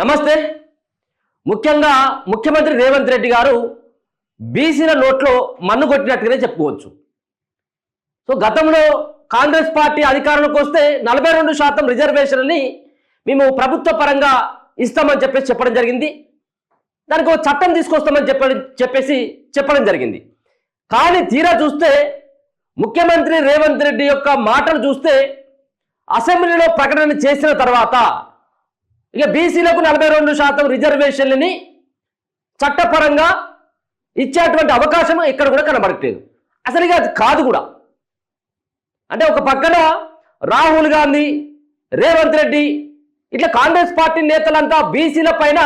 నమస్తే. ముఖ్యంగా ముఖ్యమంత్రి రేవంత్ రెడ్డి గారు బీసీల నోట్లో మన్ను కొట్టినట్టుగానే చెప్పుకోవచ్చు. సో గతంలో కాంగ్రెస్ పార్టీ అధికారంలోకి వస్తే 42% రిజర్వేషన్ని మేము ప్రభుత్వ పరంగా ఇస్తామని చెప్పడం జరిగింది. దానికి ఒక చట్టం తీసుకొస్తామని చెప్పడం జరిగింది. కానీ తీరా చూస్తే ముఖ్యమంత్రి రేవంత్ రెడ్డి యొక్క మాటలు చూస్తే అసెంబ్లీలో ప్రకటన చేసిన తర్వాత ఇక బీసీలకు 42% రిజర్వేషన్లని చట్టపరంగా ఇచ్చేటువంటి అవకాశం ఎక్కడ కూడా కనబడట్లేదు. అసలు ఇక అది కాదు కూడా. అంటే ఒక పక్కన రాహుల్ గాంధీ, రేవంత్ రెడ్డి ఇట్లా కాంగ్రెస్ పార్టీ నేతలంతా బీసీల పైన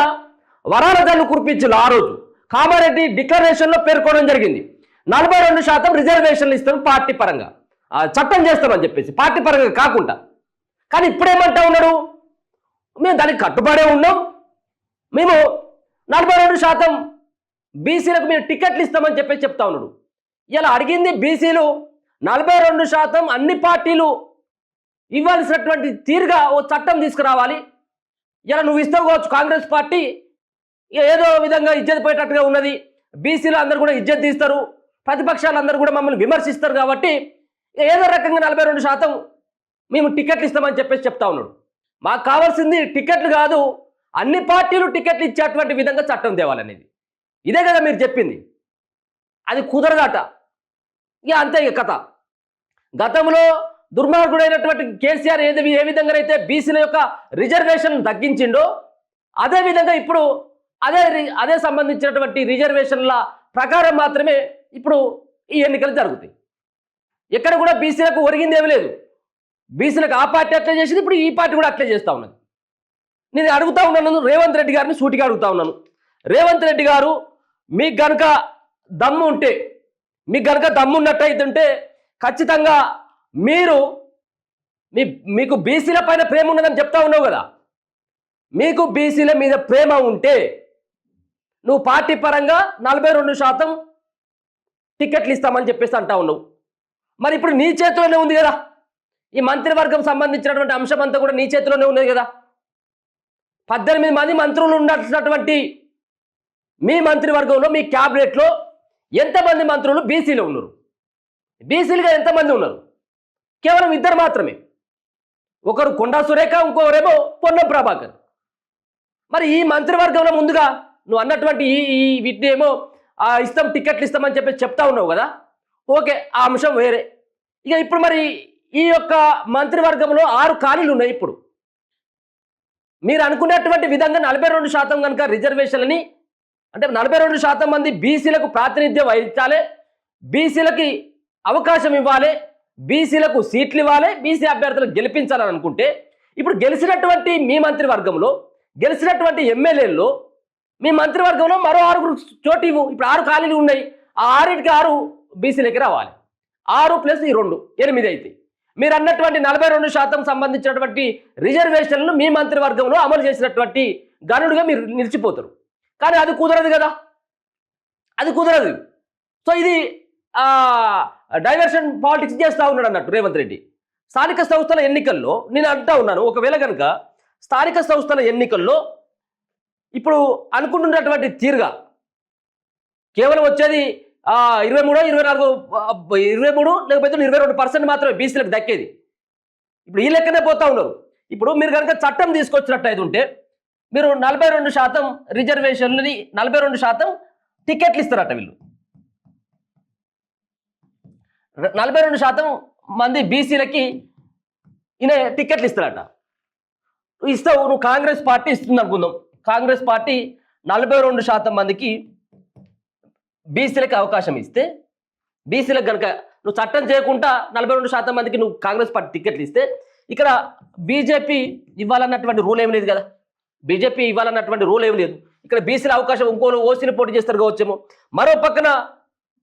వరాల జల్లు కురిపించారు. ఆ రోజు కామారెడ్డి డిక్లరేషన్లో పేర్కొనడం జరిగింది, 42% రిజర్వేషన్లు ఇస్తాం పార్టీ పరంగా, చట్టం చేస్తామని చెప్పేసి పార్టీ పరంగా కాకుండా. కానీ ఇప్పుడేమంటా ఉన్నాడు, మేము దానికి కట్టుబడే ఉన్నాం, మేము 42% బీసీలకు మేము టికెట్లు ఇస్తామని చెప్తా ఉన్నాడు. ఇలా అడిగింది బీసీలు 42% అన్ని పార్టీలు ఇవ్వాల్సినటువంటి తీరుగా ఓ చట్టం తీసుకురావాలి. ఇలా నువ్వు ఇస్తావు కావచ్చు, కాంగ్రెస్ పార్టీ ఏదో విధంగా ఇజ్జత్ పోయేటట్టుగా ఉన్నది, బీసీలు అందరూ కూడా ఇజ్జత్ తీస్తారు, ప్రతిపక్షాలు అందరూ కూడా మమ్మల్ని విమర్శిస్తారు, కాబట్టి ఏదో రకంగా 42% మేము టికెట్లు ఇస్తామని చెప్తా ఉన్నాడు. మాకు కావాల్సింది టికెట్లు కాదు, అన్ని పార్టీలు టికెట్లు ఇచ్చేటువంటి విధంగా చట్టం తేవాలనేది. ఇదే కదా మీరు చెప్పింది. అది కుదరదట. ఇక అంతే ఇక కథ. గతంలో దుర్మార్గుడైనటువంటి కేసీఆర్ ఏ విధంగా అయితే బీసీల యొక్క రిజర్వేషన్ తగ్గించిండో అదే విధంగా ఇప్పుడు అదే సంబంధించినటువంటి రిజర్వేషన్ల ప్రకారం మాత్రమే ఇప్పుడు ఈ ఎన్నికలు జరుగుతాయి. ఎక్కడ కూడా బీసీలకు ఒరిగింది ఏమీ లేదు. బీసీలకు ఆ పార్టీ అట్లే చేసింది, ఇప్పుడు ఈ పార్టీ కూడా అట్లే చేస్తూ ఉన్నది. నేను అడుగుతా ఉన్నాను, రేవంత్ రెడ్డి గారిని సూటిగా అడుగుతా ఉన్నాను. రేవంత్ రెడ్డి గారు, మీకు గనక దమ్ము ఉంటే, మీకు గనక దమ్ము ఉన్నట్టయితుంటే ఖచ్చితంగా మీకు బీసీల పైన ప్రేమ ఉన్నదని చెప్తా ఉన్నావు కదా. మీకు బీసీల మీద ప్రేమ ఉంటే నువ్వు పార్టీ పరంగా 42% టికెట్లు ఇస్తామని చెప్పేసి అంటా ఉన్నావు. మరి ఇప్పుడు నీ చేతిలోనే ఉంది కదా, ఈ మంత్రివర్గం సంబంధించినటువంటి అంశం అంతా కూడా నీ చేతిలోనే ఉన్నది కదా. 18 మంది మంత్రులు ఉన్నటువంటి మీ మంత్రివర్గంలో, మీ క్యాబినెట్లో ఎంతమంది మంత్రులు బీసీలో ఉన్నారు? బీసీలుగా ఎంతమంది ఉన్నారు? కేవలం 2 మాత్రమే. ఒకరు కొండా సురేఖ, ఇంకొకరేమో పొన్నం ప్రభాకర్. మరి ఈ మంత్రివర్గంలో ముందుగా నువ్వు అన్నటువంటి వీటిని ఏమో ఇస్తాం, టికెట్లు ఇస్తామని చెప్తా ఉన్నావు కదా. ఓకే, ఆ అంశం వేరే. ఇక ఇప్పుడు మరి ఈ యొక్క మంత్రివర్గంలో 6 ఖాళీలు ఉన్నాయి. ఇప్పుడు మీరు అనుకునేటువంటి విధంగా 42% కనుక రిజర్వేషన్లని, అంటే 42% మంది బీసీలకు ప్రాతినిధ్యం వహించాలి, బీసీలకి అవకాశం ఇవ్వాలి, బీసీలకు సీట్లు ఇవ్వాలి, బీసీ అభ్యర్థులకు గెలిపించాలని అనుకుంటే ఇప్పుడు గెలిచినటువంటి మీ మంత్రివర్గంలో గెలిచినటువంటి ఎమ్మెల్యేల్లో మీ మంత్రివర్గంలో మరో 6 చోటు ఇవ్వు. ఇప్పుడు 6 ఖాళీలు ఉన్నాయి, ఆ 6కి 6 బీసీలకి రావాలి. 6 ప్లస్ ఈ 2 8 అయితే మీరు అన్నటువంటి 42% సంబంధించినటువంటి రిజర్వేషన్లను మీ మంత్రివర్గంలో అమలు చేసినటువంటి గనుడుగా మీరు నిలిచిపోతారు. కానీ అది కుదరదు కదా, అది కుదరదు. సో ఇది డైవర్షన్ పాలిటిక్స్ చేస్తూ ఉన్నాడు అన్నట్టు రేవంత్ రెడ్డి. స్థానిక సంస్థల ఎన్నికల్లో నేను అంటా ఉన్నాను, ఒకవేళ కనుక స్థానిక సంస్థల ఎన్నికల్లో ఇప్పుడు అనుకుంటున్నటువంటి తీరుగా కేవలం వచ్చేది 23 లేకపోతే 22% మాత్రమే బీసీలకు దక్కేది. ఇప్పుడు ఈ లెక్కనే పోతా ఉన్నారు. ఇప్పుడు మీరు కనుక చట్టం తీసుకొచ్చినట్టయితే ఉంటే మీరు 42% రిజర్వేషన్లని 42% టికెట్లు ఇస్తారట. వీళ్ళు 42% మంది బీసీలకి ఈయన టికెట్లు ఇస్తారట. ఇస్తావు, నువ్వు కాంగ్రెస్ పార్టీ ఇస్తుంది అనుకుందాం. కాంగ్రెస్ పార్టీ 42% మందికి బీసీలకు అవకాశం ఇస్తే, బీసీలకు కనుక నువ్వు చట్టం చేయకుండా 42% మందికి నువ్వు కాంగ్రెస్ పార్టీ టికెట్లు ఇస్తే, ఇక్కడ బీజేపీ ఇవ్వాలన్నటువంటి రూల్ ఏం లేదు కదా. బీజేపీ ఇవ్వాలన్నటువంటి రూల్ ఏం లేదు. ఇక్కడ బీసీల అవకాశం ఇంకోరు ఓసీని పోటీ చేస్తారు కావచ్చేమో. మరో పక్కన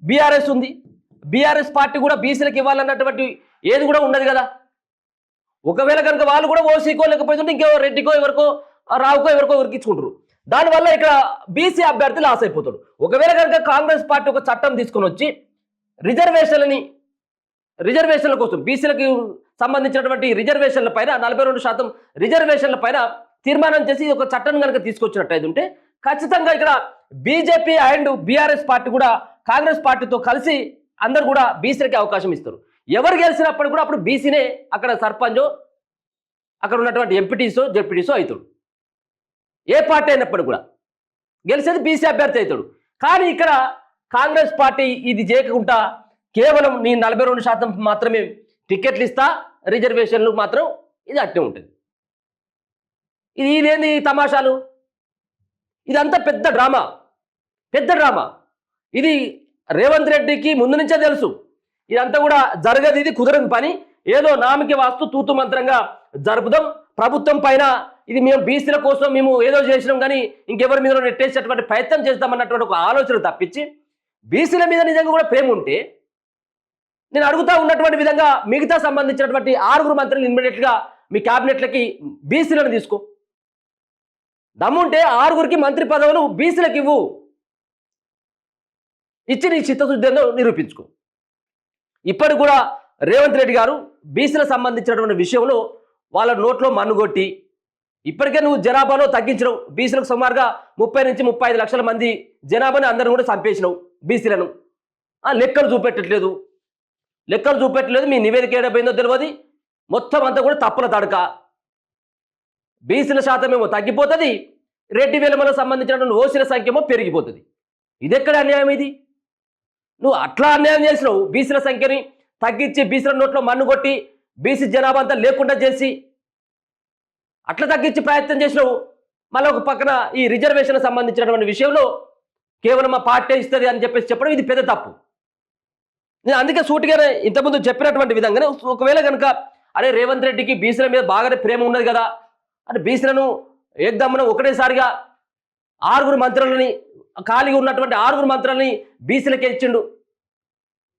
బీఆర్ఎస్ ఉంది, బీఆర్ఎస్ పార్టీ కూడా బీసీలకు ఇవ్వాలన్నటువంటి ఏది కూడా ఉండదు కదా. ఒకవేళ కనుక వాళ్ళు కూడా ఓసీకో లేకపోతే ఇంకో రెడ్డికో ఎవరికో రావుకో ఎవరికో ఉరికించుకుంటారు. దానివల్ల ఇక్కడ బీసీ అభ్యర్థి లాస్ అయిపోతాడు. ఒకవేళ కనుక కాంగ్రెస్ పార్టీ ఒక చట్టం తీసుకొని వచ్చి రిజర్వేషన్ల కోసం బీసీలకు సంబంధించినటువంటి రిజర్వేషన్ల పైన 42% రిజర్వేషన్ల పైన తీర్మానం చేసి ఒక చట్టం కనుక తీసుకొచ్చినట్టయితే ఉంటే ఖచ్చితంగా ఇక్కడ బీజేపీ అండ్ బీఆర్ఎస్ పార్టీ కూడా కాంగ్రెస్ పార్టీతో కలిసి అందరు కూడా బీసీలకి అవకాశం ఇస్తారు. ఎవరు గెలిచినప్పుడు కూడా అప్పుడు బీసీనే అక్కడ సర్పంచో అక్కడ ఉన్నటువంటి ఎంపీటీసో జెడ్పీటీసో అవుతాడు. ఏ పార్టీ అయినప్పుడు కూడా గెలిచేది బీసీ అభ్యర్థి అవుతాడు. కానీ ఇక్కడ కాంగ్రెస్ పార్టీ ఇది చేయకుండా కేవలం నీ 42% మాత్రమే టికెట్లు ఇస్తా, రిజర్వేషన్లు మాత్రం ఇది అట్టే ఉంటుంది. ఇదేంది తమాషాలు? ఇదంతా పెద్ద డ్రామా, పెద్ద డ్రామా. ఇది రేవంత్ రెడ్డికి ముందు నుంచే తెలుసు ఇదంతా కూడా జరగదు, ఇది కుదరని పని, ఏదో నామికి వాస్తు తూతు మంత్రంగా జరుపుదాం, ప్రభుత్వం పైన ఇది మేము బీసీల కోసం మేము ఏదో చేసినాం కానీ ఇంకెవరి మీద నెట్టేసేటువంటి ప్రయత్నం చేస్తామన్నటువంటి ఒక ఆలోచన తప్పించి బీసీల మీద నిజంగా కూడా ప్రేమ ఉంటే నేను అడుగుతా ఉన్నటువంటి విధంగా మిగతా సంబంధించినటువంటి 6 మంత్రులు ఇమ్మీడియట్గా మీ క్యాబినెట్లకి బీసీలను తీసుకో. దమ్ముంటే 6 మంత్రి పదవులు బీసీలకు ఇవ్వు, ఇచ్చి నీ చిత్తశుద్ధి నిరూపించుకో. ఇప్పటికి కూడా రేవంత్ రెడ్డి గారు బీసీలకు సంబంధించినటువంటి విషయంలో వాళ్ళ నోట్లో మన్నుగొట్టి ఇప్పటికే నువ్వు జనాభాలో తగ్గించినావు. బీసీలకు సుమారుగా 30 నుంచి 35 లక్షల మంది జనాభాని అందరిని కూడా చంపేసినావు బీసీలను. లెక్కలు చూపెట్టట్లేదు, మీ నివేదిక ఏడైపోయిందో తెలియదు. మొత్తం అంతా కూడా తప్పుల తడక. బీసీల శాతం ఏమో తగ్గిపోతుంది, రెడ్డి వేలమలకు సంబంధించినటువంటి ఓసీల సంఖ్య ఏమో పెరిగిపోతుంది. ఇది ఎక్కడ అన్యాయం? ఇది నువ్వు అట్లా అన్యాయం చేసినావు. బీసీల సంఖ్యని తగ్గించి బీసీల నోట్లో మన్ను కొట్టి బీసీ జనాభా అంతా లేకుండా చేసి అట్లా తగ్గించి ప్రయత్నం చేసినావు. మళ్ళీ ఒక పక్కన ఈ రిజర్వేషన్ సంబంధించినటువంటి విషయంలో కేవలం మా పార్టీ ఇస్తుంది అని చెప్పేసి చెప్పడం ఇది పెద్ద తప్పు. నేను అందుకే సూటిగానే ఇంతకుముందు చెప్పినటువంటి విధంగానే ఒకవేళ కనుక అరే రేవంత్ రెడ్డికి బీసీల మీద బాగానే ప్రేమ ఉన్నది కదా అంటే బీసీలను ఏకదమ్మున ఒకటేసారిగా 6 మంత్రులని ఖాళీగా ఉన్నటువంటి 6 మంత్రులని బీసీలకే ఇచ్చిండు.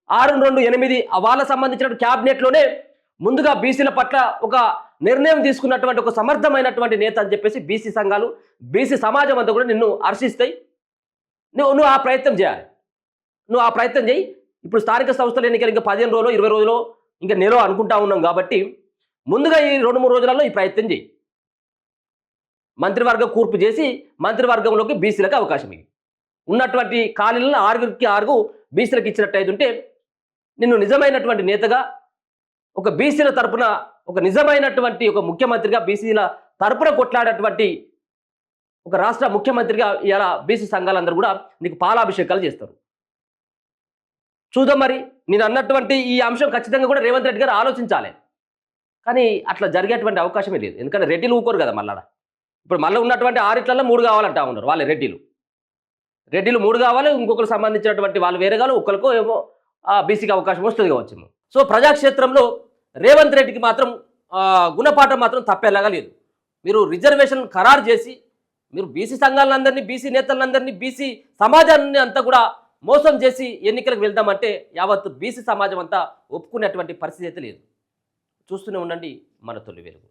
6, 2, 8 వాళ్ళ సంబంధించిన క్యాబినెట్లోనే ముందుగా బీసీల పట్ల ఒక నిర్ణయం తీసుకున్నటువంటి ఒక సమర్థమైనటువంటి నేత అని చెప్పేసి బీసీ సంఘాలు బీసీ సమాజం అంతా కూడా నిన్ను హర్షిస్తాయి. నువ్వు ఆ ప్రయత్నం చేయాలి, నువ్వు ఆ ప్రయత్నం చేయి. ఇప్పుడు స్థానిక సంస్థల ఎన్నికలు ఇంకా 15 రోజులు 20 రోజులు ఇంకా నెల అనుకుంటా ఉన్నాం కాబట్టి ముందుగా ఈ 2-3 రోజులలో ఈ ప్రయత్నం చేయి. మంత్రివర్గం కూర్పు చేసి మంత్రివర్గంలోకి బీసీలకు అవకాశం ఇవ్వి. ఉన్నటువంటి ఖాళీలను 6 బీసీలకు ఇచ్చినట్టయితే ఉంటే నిన్ను నిజమైనటువంటి నేతగా ఒక బీసీల తరపున ఒక నిజమైనటువంటి ఒక ముఖ్యమంత్రిగా బీసీల తరపున కొట్లాడేటువంటి ఒక రాష్ట్ర ముఖ్యమంత్రిగా ఇలా బీసీ సంఘాలందరూ కూడా నీకు పాలాభిషేకాలు చేస్తారు. చూద్దాం మరి. నేను అన్నటువంటి ఈ అంశం ఖచ్చితంగా కూడా రేవంత్ రెడ్డి గారు ఆలోచించాలి. కానీ అట్లా జరిగేటువంటి అవకాశమే లేదు. ఎందుకంటే రెడ్డిలు ఊకోరు కదా. ఇప్పుడు మళ్ళీ ఉన్నటువంటి 6 3 కావాలంటా ఉన్నారు వాళ్ళే. రెడ్డిలు 3 కావాలి, ఇంకొకరు సంబంధించినటువంటి వాళ్ళు వేరే కావాలి, ఒక్కరికో ఏమో బీసీకి అవకాశం వస్తుంది కావచ్చు. సో ప్రజాక్షేత్రంలో రేవంత్ రెడ్డికి మాత్రం గుణపాఠం మాత్రం తప్పేలాగా లేదు. మీరు రిజర్వేషన్ ఖరారు చేసి మీరు బీసీ సంఘాలందరినీ బీసీ నేతలందరినీ బీసీ సమాజాన్ని అంతా కూడా మోసం చేసి ఎన్నికలకు వెళ్దామంటే యావత్ బీసీ సమాజం అంతా ఒప్పుకునేటువంటి పరిస్థితి అయితే లేదు. చూస్తూనే ఉండండి మన తొలి వెలుగు.